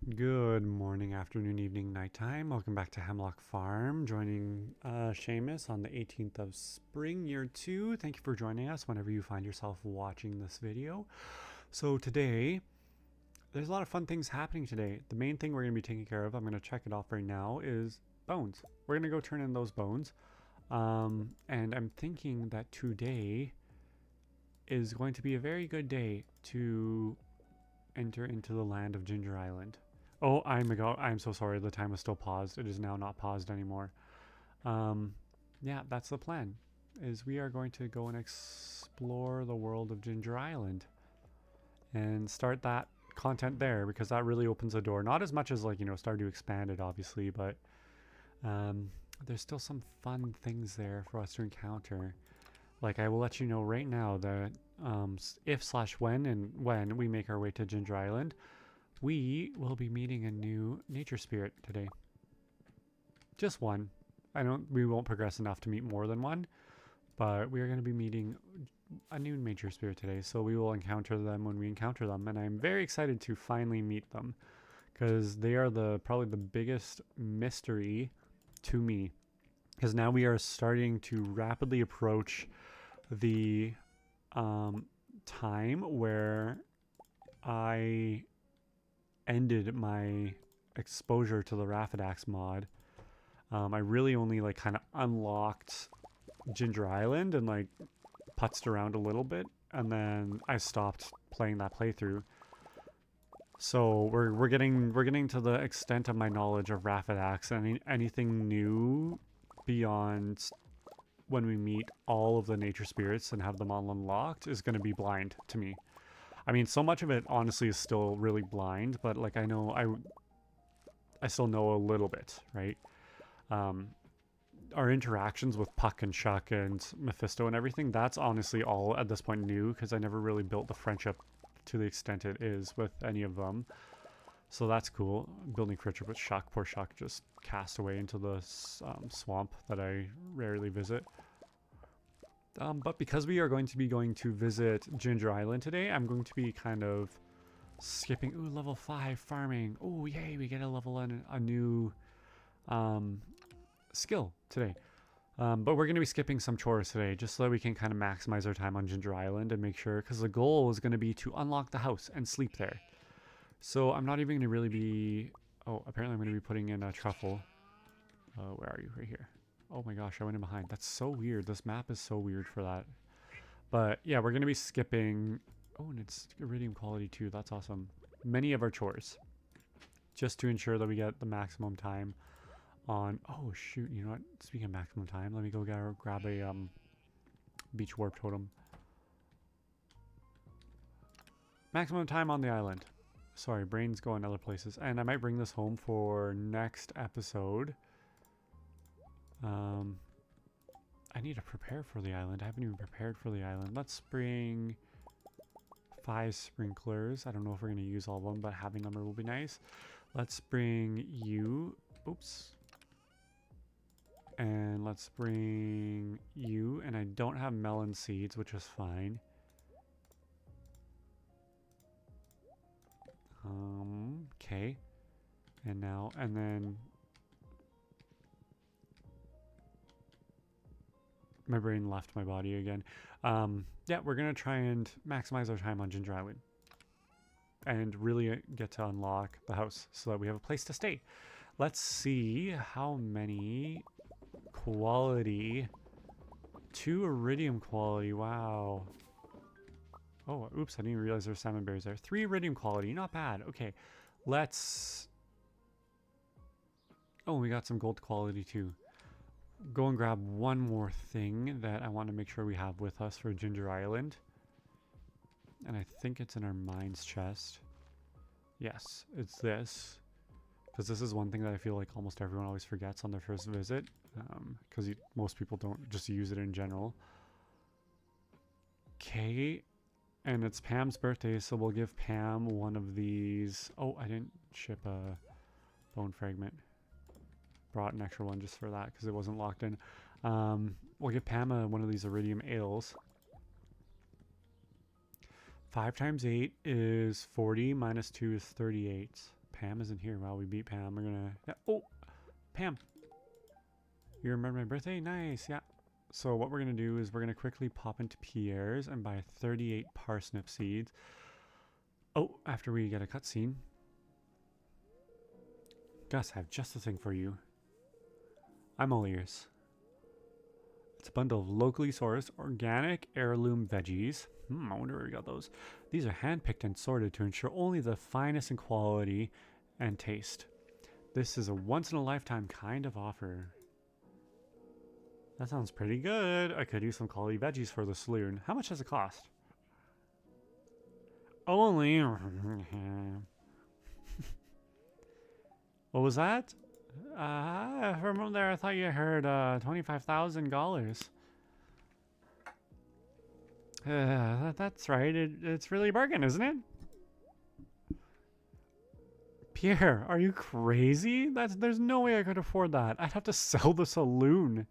Good morning, afternoon, evening, nighttime. Welcome back to Hemlock Farm. Joining Seamus on the 18th of spring, year 2. Thank you for joining us whenever you find yourself watching this video. So today, there's a lot of fun things happening today. The main thing we're going to be taking care of, I'm going to check it off right now, is bones. We're going to go turn in those bones. And I'm thinking that today is going to be a very good day to enter into the land of Ginger Island. Oh, I'm so sorry. The time was still paused. It is now not paused anymore. Yeah, that's the plan. Is we are going to go and explore the world of Ginger Island and start that content there because that really opens the door. Not as much as Stardew Expanded, obviously, but there's still some fun things there for us to encounter. Like I will let you know right now that when we make our way to Ginger Island, we will be meeting a new nature spirit today. Just one. We won't progress enough to meet more than one, but we are going to be meeting a new nature spirit today. So we will encounter them when we encounter them, and I'm very excited to finally meet them because they are probably the biggest mystery to me. Because now we are starting to rapidly approach the time where I ended my exposure to the Raffadax mod. I really only kind of unlocked Ginger Island and putzed around a little bit, and then I stopped playing that playthrough. So we're getting to the extent of my knowledge of Raffadax, and anything new beyond when we meet all of the nature spirits and have them all unlocked is going to be blind to me. I mean, so much of it honestly is still really blind, but I still know a little bit, right? Our interactions with Puck and Shuck and Mephisto and everything, that's honestly all at this point new because I never really built the friendship to the extent it is with any of them. So that's cool. Building friendship with Shuck. Poor Shuck just cast away into the swamp that I rarely visit. But because we are going to visit Ginger Island today, I'm going to be kind of skipping. Ooh, level 5 farming. Ooh, yay, we get a new skill today. But we're going to be skipping some chores today just so that we can kind of maximize our time on Ginger Island and make sure, because the goal is going to be to unlock the house and sleep there. So I'm not even going to really be... Oh, apparently I'm going to be putting in a truffle. Where are you? Right here. Oh my gosh, I went in behind. That's so weird. This map is so weird for that. But yeah, we're going to be skipping... Oh, and it's iridium quality too. That's awesome. Many of our chores. Just to ensure that we get the maximum time on... Oh, shoot. You know what? Speaking of maximum time, let me go grab a beach warp totem. Maximum time on the island. Sorry, brain's going other places. And I might bring this home for next episode. I need to prepare for the island. I haven't even prepared for the island. Let's bring 5 sprinklers. I don't know if we're going to use all of them, but having them will be nice. Let's bring you. Oops. And let's bring you. And I don't have melon seeds, which is fine. Okay. And then my brain left my body again. Yeah, we're going to try and maximize our time on Ginger Island and really get to unlock the house so that we have a place to stay. Let's see how many quality. 2 iridium quality. Wow. Oh, oops, I didn't even realize there's salmon berries there. 3 iridium quality, not bad. Okay, let's... Oh, we got some gold quality too. Go and grab one more thing that I want to make sure we have with us for Ginger Island. And I think it's in our mines chest. Yes, it's this. Because this is one thing that I feel like almost everyone always forgets on their first visit. Because most people don't just use it in general. Okay. And it's Pam's birthday, so we'll give Pam one of these. Oh, I didn't ship a bone fragment. Brought an extra one just for that because it wasn't locked in. We'll give Pam one of these iridium ales. 5 times 8 is 40, minus 2 is 38. Pam isn't here. Well, we beat Pam. We're gonna... Yeah. Oh! Pam! You remember my birthday? Nice, yeah. So what we're gonna do is we're gonna quickly pop into Pierre's and buy 38 parsnip seeds. Oh, after we get a cutscene. Gus, I have just the thing for you. I'm all ears. It's a bundle of locally sourced, organic, heirloom veggies. I wonder where we got those. These are handpicked and sorted to ensure only the finest in quality and taste. This is a once-in-a-lifetime kind of offer. That sounds pretty good. I could use some quality veggies for the saloon. How much does it cost? Only... What was that? From there, I thought you heard $25,000. That's right. It's really a bargain, isn't it? Pierre, are you crazy? There's no way I could afford that. I'd have to sell the saloon.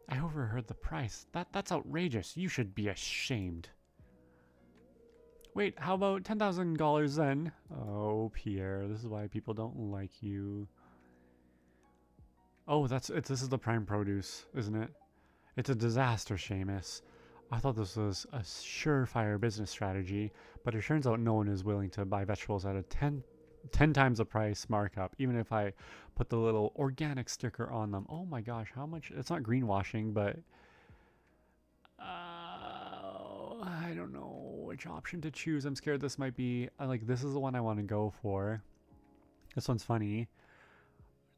I overheard the price. That's outrageous. You should be ashamed. Wait, how about $10,000 then? Oh, Pierre, this is why people don't like you. Oh, this is the prime produce, isn't it? It's a disaster, Seamus. I thought this was a surefire business strategy, but it turns out no one is willing to buy vegetables at a 10 times the price markup, even if I put the little organic sticker on them. Oh my gosh, how much? It's not greenwashing, but I don't know which option to choose. I'm scared this might be this is the one I want to go for. This one's funny.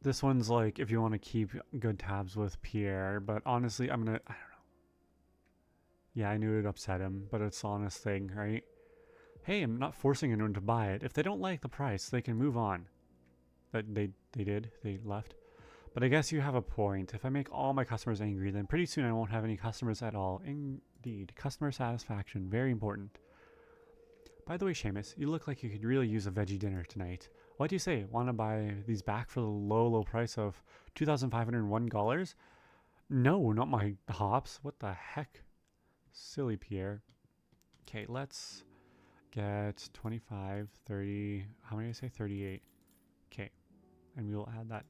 This one's like if you want to keep good tabs with Pierre, but honestly, I don't know. Yeah, I knew it'd upset him, but it's the honest thing, right? Hey, I'm not forcing anyone to buy it. If they don't like the price, they can move on. They did. They left. But I guess you have a point. If I make all my customers angry, then pretty soon I won't have any customers at all. Indeed. Customer satisfaction. Very important. By the way, Seamus, you look like you could really use a veggie dinner tonight. What do you say? Want to buy these back for the low price of $2,501? No, not my hops. What the heck? Silly Pierre. Okay, let's get 25, 30. How many did I say? 38. Okay. And we will add that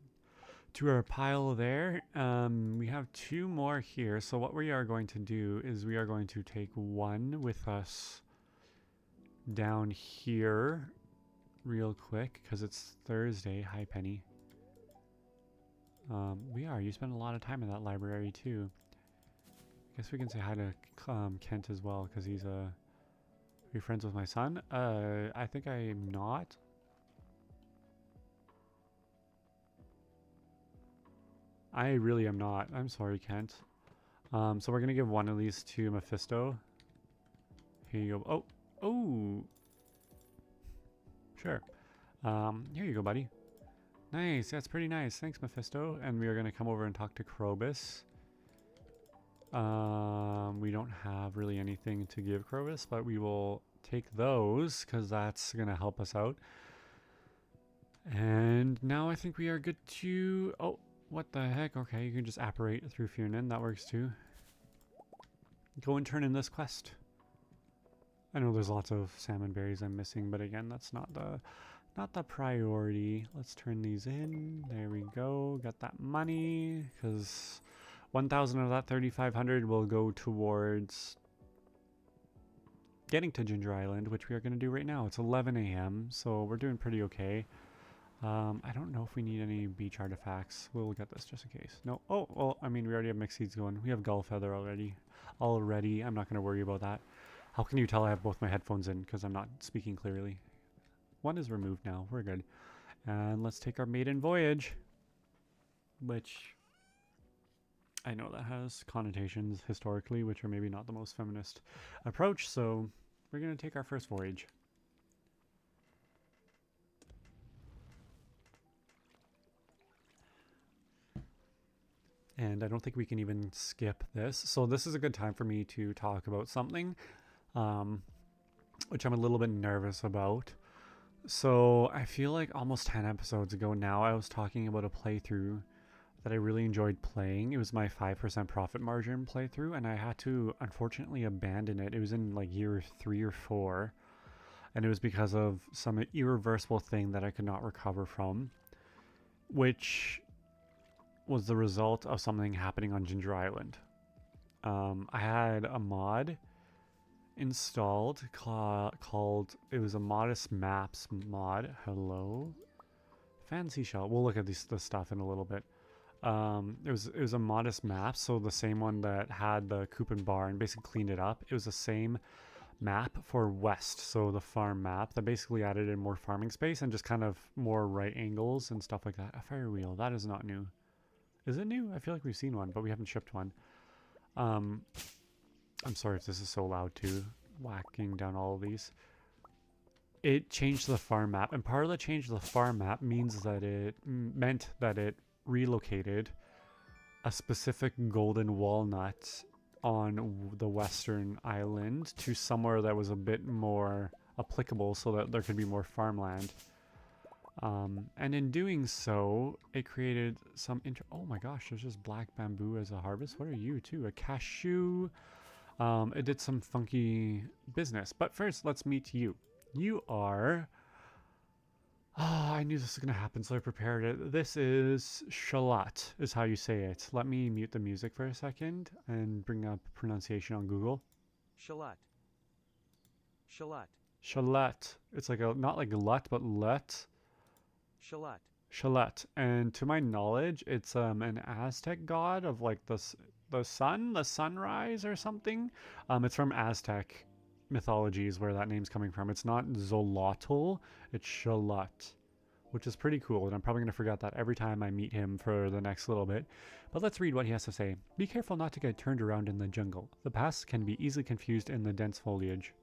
to our pile there. We have 2 more here. So what we are going to do is we are going to take one with us down here real quick because it's Thursday. Hi, Penny. You spend a lot of time in that library too. I guess we can say hi to Kent as well because he's are you friends with my son? I think I'm not. I really am not. I'm sorry, Kent. So we're gonna give one of these to Mephisto. Here you go. Oh. Sure. Here you go, buddy. Nice. That's pretty nice. Thanks, Mephisto. And we are gonna come over and talk to Krobus. We don't have really anything to give Krobus, but we will take those because that's gonna help us out. And now I think we are good to... Oh, what the heck? Okay, you can just apparate through Fiernan. That works too. Go and turn in this quest. I know there's lots of salmon berries I'm missing, but again, that's not the priority. Let's turn these in. There we go. Got that money because 1,000 of that 3,500 will go towards getting to Ginger Island, which we are going to do right now. It's 11 a.m., so we're doing pretty okay. I don't know if we need any beach artifacts. We'll get this just in case. No. Oh, well, I mean, we already have mixed seeds going. We have gull feather already. I'm not going to worry about that. How can you tell I have both my headphones in because I'm not speaking clearly? One is removed now. We're good. And let's take our maiden voyage, which I know that has connotations historically, which are maybe not the most feminist approach. So we're going to take our first voyage. And I don't think we can even skip this. So this is a good time for me to talk about something, which I'm a little bit nervous about. So I feel like almost 10 episodes ago now, I was talking about a playthrough that I really enjoyed playing. It was my 5% profit margin playthrough, and I had to unfortunately abandon it. It was in like year 3 or 4. and it was because of some irreversible thing that I could not recover from, which was the result of something happening on Ginger Island. I had a mod installed called, it was a modest maps mod. Hello, fancy shell. We'll look at this stuff in a little bit. It was a modest map, so the same one that had the coop and barn, basically cleaned it up. It was the same map for west, so the farm map that basically added in more farming space and just kind of more right angles and stuff like that. A fire wheel, that is not new. Is it new? I feel like we've seen one, but we haven't shipped one. I'm sorry if this is so loud too, whacking down all of these. It changed the farm map, and part of the change of the farm map means that it meant that it relocated a specific golden walnut on the western island to somewhere that was a bit more applicable so that there could be more farmland. And in doing so, it created some oh my gosh, there's just black bamboo as a harvest. What are you too? A cashew. It did some funky business. But first, let's meet you. You are... I knew this was going to happen, so I prepared it. This is Shallot, is how you say it. Let me mute the music for a second and bring up pronunciation on Google. Shallot. Shallot. Shallot. It's like a, not like lut, but let. Shallot. Shallot. And to my knowledge, it's an Aztec god of like the sun, the sunrise or something. It's from Aztec mythologies where that name's coming from. It's not Zolotl, it's Shallot, which is pretty cool, and I'm probably going to forget that every time I meet him for the next little bit. But let's read what he has to say. Be careful not to get turned around in the jungle. The paths can be easily confused in the dense foliage.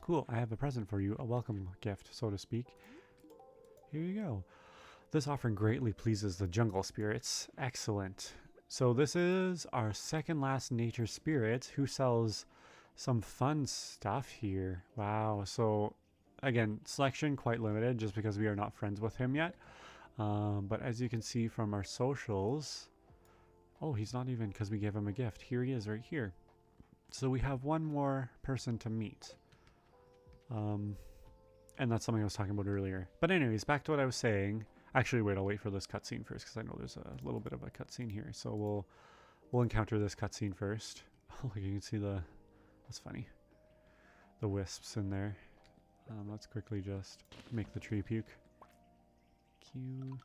Cool, I have a present for you, a welcome gift, so to speak. Here you go. This offering greatly pleases the jungle spirits. Excellent. So this is our second last nature spirit who sells some fun stuff here. Wow. So again, selection quite limited just because we are not friends with him yet. But as you can see from our socials, oh, he's not even, because we gave him a gift. Here he is right here. So we have one more person to meet. And that's something I was talking about earlier. But anyways, back to what I was saying. Actually, wait, I'll wait for this cutscene first because I know there's a little bit of a cutscene here. So we'll encounter this cutscene first. Like you can see that's funny. The wisps in there. Let's quickly just make the tree puke. Q.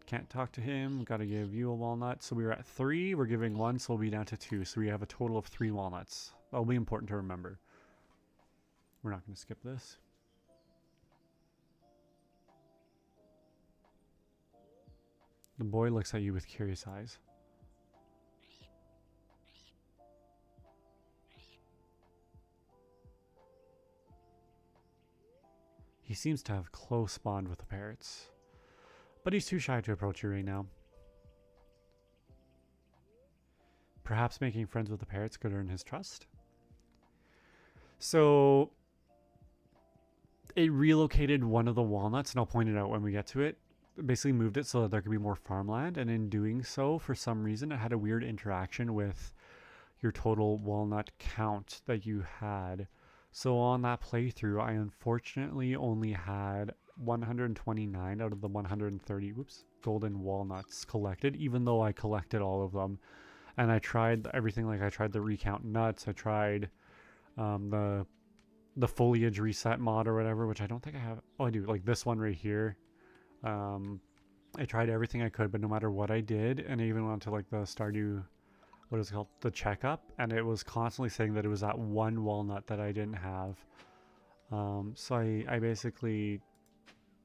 Can't talk to him. Got to give you a walnut. So we were at 3. We're giving 1, so we'll be down to 2. So we have a total of 3 walnuts. That'll be important to remember. We're not going to skip this. The boy looks at you with curious eyes. He seems to have close bond with the parrots, but he's too shy to approach you right now. Perhaps making friends with the parrots could earn his trust? So it relocated one of the walnuts, and I'll point it out when we get to it. Basically moved it so that there could be more farmland, and in doing so, for some reason, it had a weird interaction with your total walnut count that you had. So on that playthrough, I unfortunately only had 129 out of the 130 golden walnuts collected, even though I collected all of them. And I tried everything. Like I tried the recount nuts, I tried the foliage reset mod or whatever, which I don't think I have. Oh, I do, like this one right here. I tried everything I could, but no matter what I did, and I even went to like the Stardew, what is it called, the checkup, and it was constantly saying that it was that one walnut that I didn't have. So I basically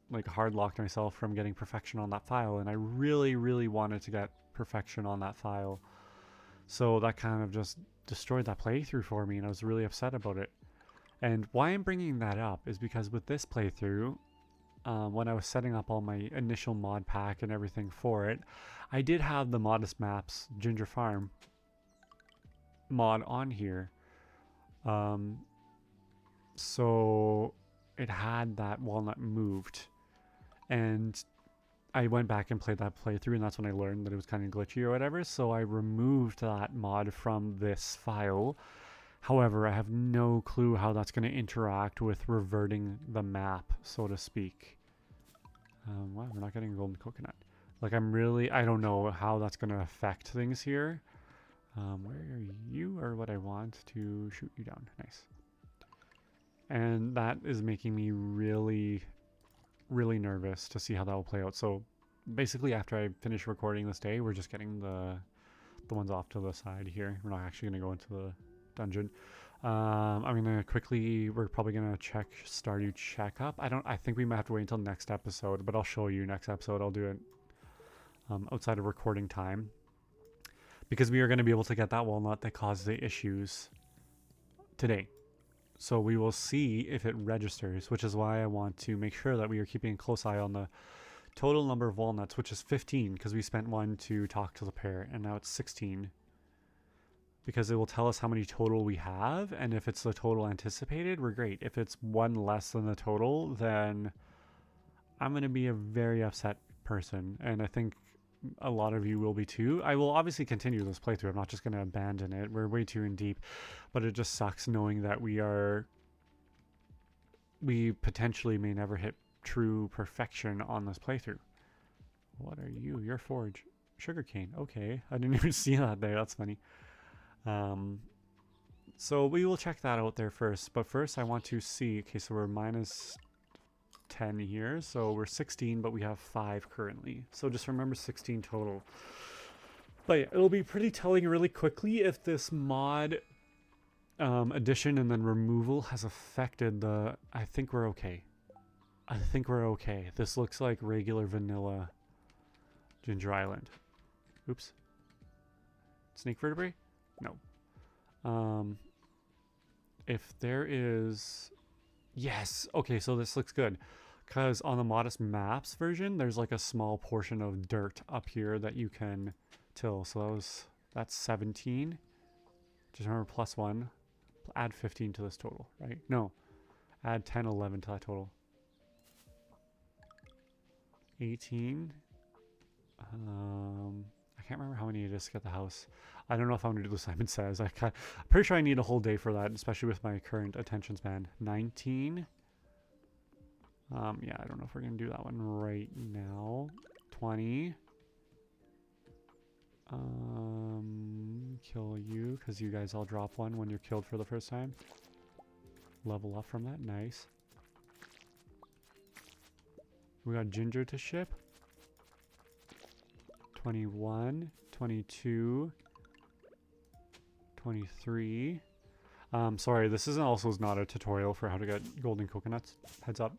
like hard locked myself from getting perfection on that file, and I really, really wanted to get perfection on that file. So that kind of just destroyed that playthrough for me, and I was really upset about it. And why I'm bringing that up is because with this playthrough, when I was setting up all my initial mod pack and everything for it, I did have the Modest Maps Ginger Farm mod on here. So it had that walnut moved, and I went back and played that playthrough, and that's when I learned that it was kind of glitchy or whatever. So I removed that mod from this file, However, I have no clue how that's going to interact with reverting the map, so to speak. Wow, we're not getting a golden coconut. Like, I don't know how that's going to affect things here. Where are you, or what I want to shoot you down? Nice. And that is making me really, really nervous to see how that will play out. So basically, after I finish recording this day, we're just getting the ones off to the side here. We're not actually going to go into the dungeon. I'm gonna we're probably gonna check Stardew checkup. I think we might have to wait until next episode, but I'll show you next episode. I'll do it outside of recording time, because we are going to be able to get that walnut that caused the issues today. So we will see if it registers, which is why I want to make sure that we are keeping a close eye on the total number of walnuts, which is 15, because we spent one to talk to the pair, and now it's 16. Because it will tell us how many total we have, and if it's the total anticipated, we're great. If it's one less than the total, then I'm going to be a very upset person, and I think a lot of you will be too. I will obviously continue this playthrough. I'm not just going to abandon it. We're way too in deep, but it just sucks knowing that we potentially may never hit true perfection on this playthrough. What are you? You're forge. Sugarcane. Okay. I didn't even see that there. That's funny. So we will check that out there first, but first I want to see, okay, so we're minus 10 here, so we're 16, but we have 5 currently, so just remember 16 total. But yeah, it'll be pretty telling really quickly if this mod addition and then removal has affected I think we're okay. This looks like regular vanilla Ginger Island. Oops. Snake vertebrae? No. If there is... Yes! Okay, so this looks good. Because on the Modest Maps version, there's like a small portion of dirt up here that you can till. So that's 17. Just remember +1. Add 15 to this total, right? No. Add 10, 11 to that total. 18. I can't remember how many it is to get the house. I don't know if I'm going to do the Simon Says. I'm pretty sure I need a whole day for that, especially with my current attention span. 19. Yeah, I don't know if we're going to do that one right now. 20. Kill you, because you guys all drop one when you're killed for the first time. Level up from that. Nice. We got Ginger to ship. 21, 22, 23. Sorry, this is not a tutorial for how to get golden coconuts. Heads up.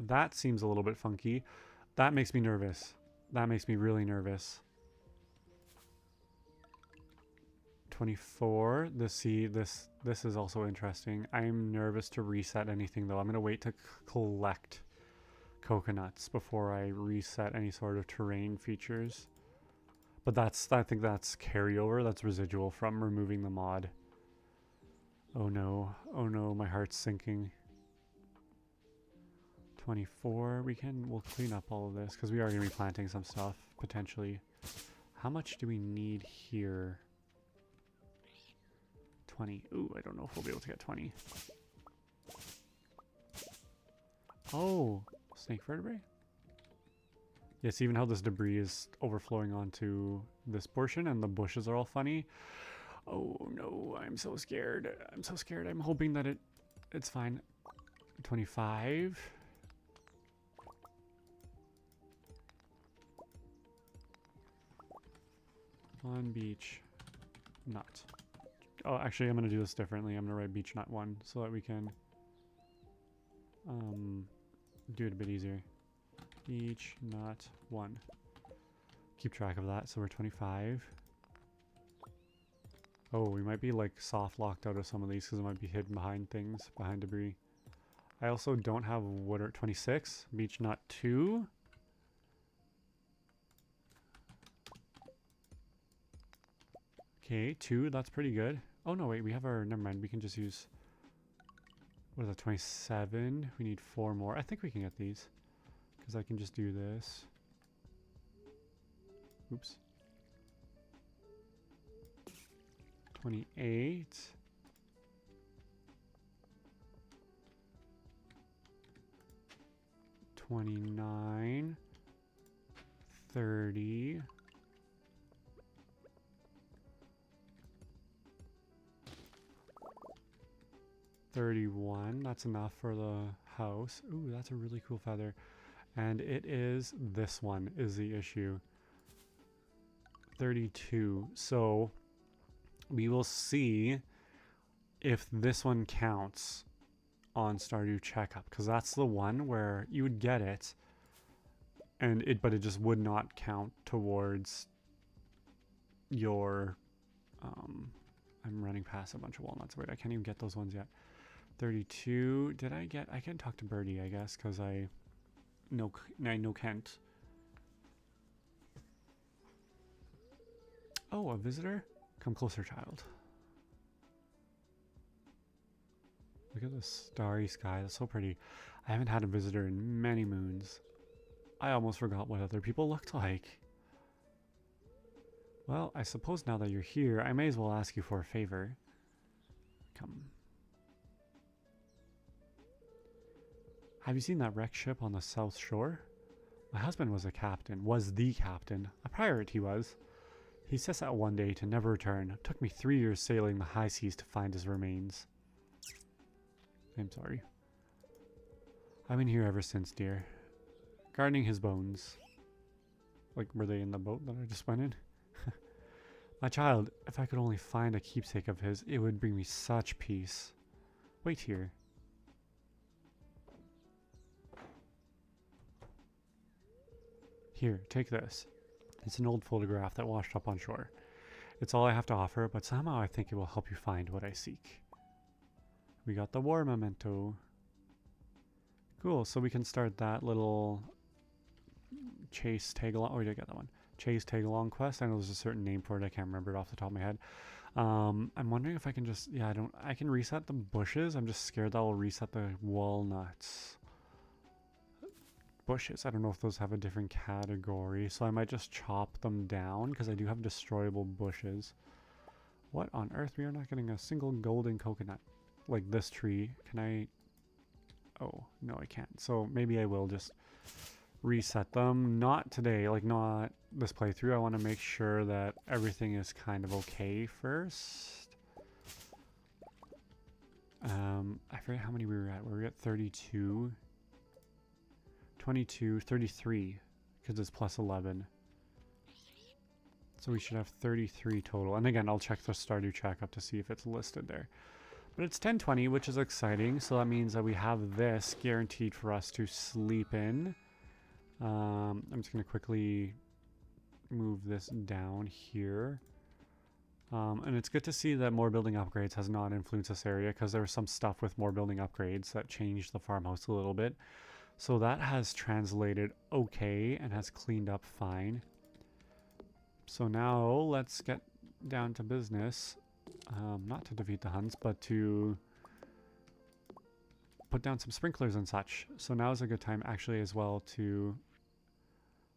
That seems a little bit funky. That makes me nervous. That makes me really nervous. 24. This is also interesting. I'm nervous to reset anything though. I'm gonna wait to collect coconuts before I reset any sort of terrain features. But I think that's carryover. That's residual from removing the mod. Oh no. Oh no, my heart's sinking. 24. We'll clean up all of this because we are going to be planting some stuff potentially. How much do we need here? 20. Ooh, I don't know if we'll be able to get 20. Oh, snake vertebrae? Yes, even how this debris is overflowing onto this portion and the bushes are all funny. Oh no, I'm so scared. I'm so scared. I'm hoping that it's fine. 25. On beach nut. Oh, actually, I'm going to do this differently. I'm going to write beach nut 1 so that we can do it a bit easier. Beach nut 1. Keep track of that. So we're 25. Oh, we might be like soft locked out of some of these because it might be hidden behind things, behind debris. I also don't have wood or 26. Beach nut 2. Okay, 2, that's pretty good. Oh no, wait, we have our, never mind, we can just use, what is that, 27? We need 4 more. I think we can get these, because I can just do this. Oops. 28. 29. 30. 31. That's enough for the house. Ooh, that's a really cool feather. And it is, this one is the issue. 32. So we will see if this one counts on Stardew Checkup, because that's the one where you would get it, and but it just would not count towards your. I'm running past a bunch of walnuts. Wait, I can't even get those ones yet. 32. Did I get? I can talk to Birdie, I guess, because I know Kent. Oh, a visitor? Come closer, child. Look at this starry sky. That's so pretty. I haven't had a visitor in many moons. I almost forgot what other people looked like. Well, I suppose now that you're here, I may as well ask you for a favor. Come. Have you seen that wrecked ship on the south shore? My husband was the captain. A pirate he was. He set out one day to never return. It took me 3 years sailing the high seas to find his remains. I'm sorry. I've been here ever since, dear. Guarding his bones. Like, were they in the boat that I just went in? My child, if I could only find a keepsake of his, it would bring me such peace. Wait here. Here, take this. It's an old photograph that washed up on shore. It's all I have to offer, but somehow I think it will help you find what I seek. We got the war memento. Cool, so we can start that little chase tag-along. Oh, we did get that one. Chase tag-along quest. I know there's a certain name for it. I can't remember it off the top of my head. I'm wondering if I can just... Yeah, I can reset the bushes. I'm just scared that will reset the walnuts. Bushes. I don't know if those have a different category, so I might just chop them down because I do have destroyable bushes. What on earth? We are not getting a single golden coconut. Like this tree. Can I... Oh, no, I can't. So maybe I will just reset them. Not today, like not this playthrough. I want to make sure that everything is kind of okay first. I forget how many we were at. We were at 32. 22, 33, because it's plus 11. So we should have 33 total. And again, I'll check the Stardew Checkup to see if it's listed there. But it's 10:20, which is exciting. So that means that we have this guaranteed for us to sleep in. I'm just going to quickly move this down here. And it's good to see that more building upgrades has not influenced this area, because there was some stuff with more building upgrades that changed the farmhouse a little bit. So that has translated okay and has cleaned up fine. So now let's get down to business. Not to defeat the Huns, but to put down some sprinklers and such. So now is a good time actually as well to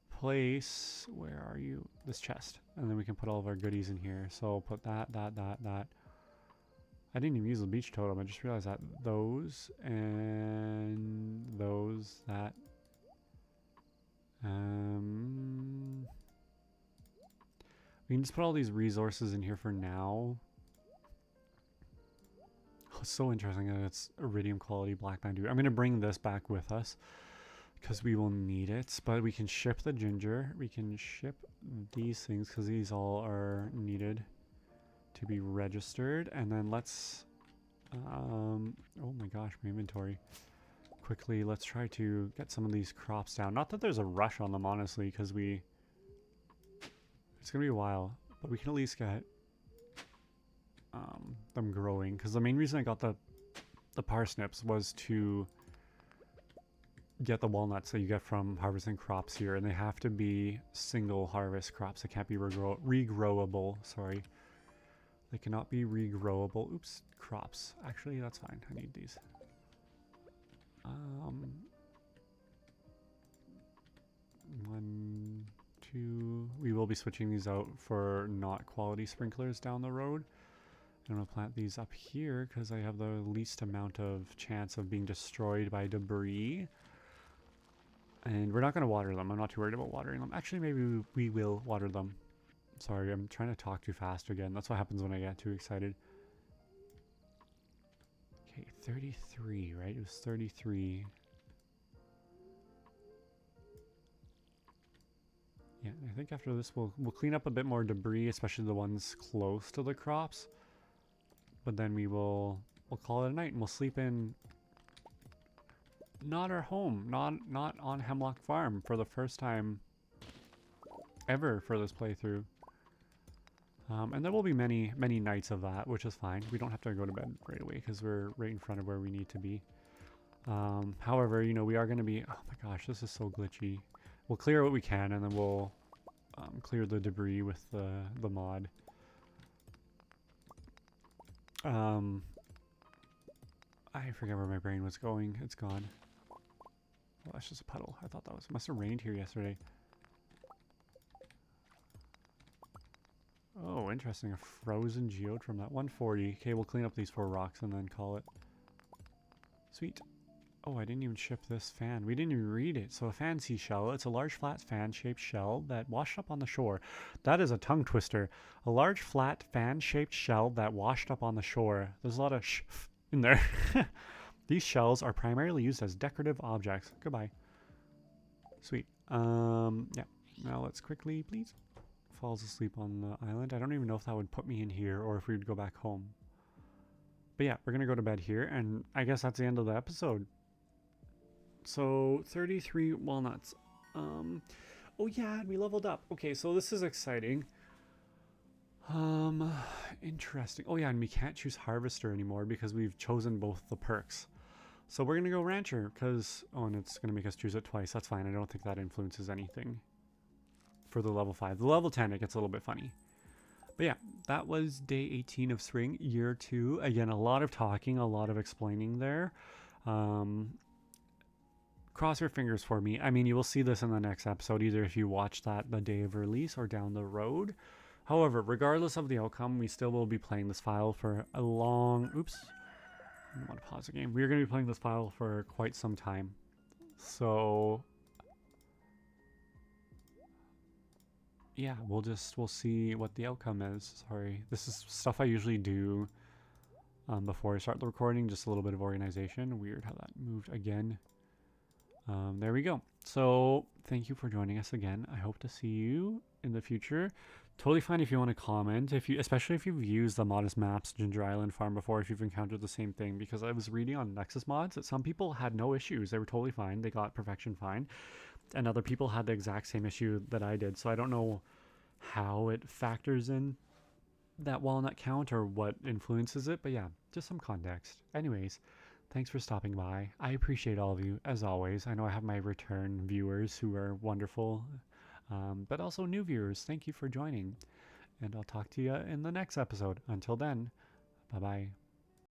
place, where are you? This chest. And then we can put all of our goodies in here. So I'll put that. I didn't even use the beach totem. I just realized that those and those, that. We can just put all these resources in here for now. Oh, it's so interesting that it's iridium quality black mandu. I'm going to bring this back with us because we will need it. But we can ship the ginger. We can ship these things because these all are needed to be registered. And then let's oh my gosh, my inventory. Quickly, let's try to get some of these crops down. Not that there's a rush on them, honestly, because it's gonna be a while, but we can at least get them growing, because the main reason I got the parsnips was to get the walnuts that you get from harvesting crops here, and they have to be single harvest crops. They can't be regrowable. Sorry. They cannot be regrowable. Oops, crops. Actually, that's fine. I need these. 1, 2. We will be switching these out for not quality sprinklers down the road. I'm going to plant these up here because I have the least amount of chance of being destroyed by debris. And we're not going to water them. I'm not too worried about watering them. Actually, maybe we will water them. Sorry, I'm trying to talk too fast again. That's what happens when I get too excited. Okay, 33, right? It was 33. Yeah, I think after this we'll clean up a bit more debris, especially the ones close to the crops. But then we'll call it a night and we'll sleep in not our home, not on Hemlock Farm for the first time ever for this playthrough. And there will be many nights of that, which is fine. We don't have to go to bed right away because we're right in front of where we need to be. However, you know, we are going to be... Oh my gosh, this is so glitchy. We'll clear what we can and then we'll clear the debris with the mod. I forget where my brain was going. It's gone. Oh, that's just a puddle. I thought that was... It must have rained here yesterday. Oh, interesting. A frozen geode from that 140. Okay, we'll clean up these 4 rocks and then call it. Sweet. Oh, I didn't even ship this fan. We didn't even read it. So a fan seashell. It's a large flat fan-shaped shell that washed up on the shore. That is a tongue twister. A large flat fan-shaped shell that washed up on the shore. There's a lot of sh in there. These shells are primarily used as decorative objects. Goodbye. Sweet. Yeah. Now let's quickly, please. Falls asleep on the island. I don't even know if that would put me in here or if we would go back home. But yeah, we're going to go to bed here. And I guess that's the end of the episode. So 33 walnuts. Oh yeah, we leveled up. Okay, so this is exciting. Interesting. Oh yeah, and we can't choose harvester anymore because we've chosen both the perks. So we're gonna go rancher because and it's gonna make us choose it twice. That's fine. I don't think that influences anything for the level 5. The level 10 it gets a little bit funny. But yeah, that was day 18 of spring, year 2. Again, a lot of talking, a lot of explaining there. Cross your fingers for me. I mean, you will see this in the next episode, either if you watch that the day of release or down the road. However, regardless of the outcome, we still will be playing this file for a long... Oops. I don't want to pause the game. We're going to be playing this file for quite some time. So... yeah, we'll see what the outcome is. Sorry. This is stuff I usually do before I start the recording. Just a little bit of organization. Weird how that moved again. There we go. So thank you for joining us again. I hope to see you in the future. Totally fine if you want to comment, especially if you've used the Modest Maps Ginger Island farm before, if you've encountered the same thing, because I was reading on Nexus mods that some people had no issues. They were totally fine. They got perfection fine. And other people had the exact same issue that I did. So I don't know how it factors in that walnut count or what influences it. But yeah, just some context. Anyways, thanks for stopping by. I appreciate all of you, as always. I know I have my return viewers who are wonderful, but also new viewers. Thank you for joining. And I'll talk to you in the next episode. Until then, bye-bye.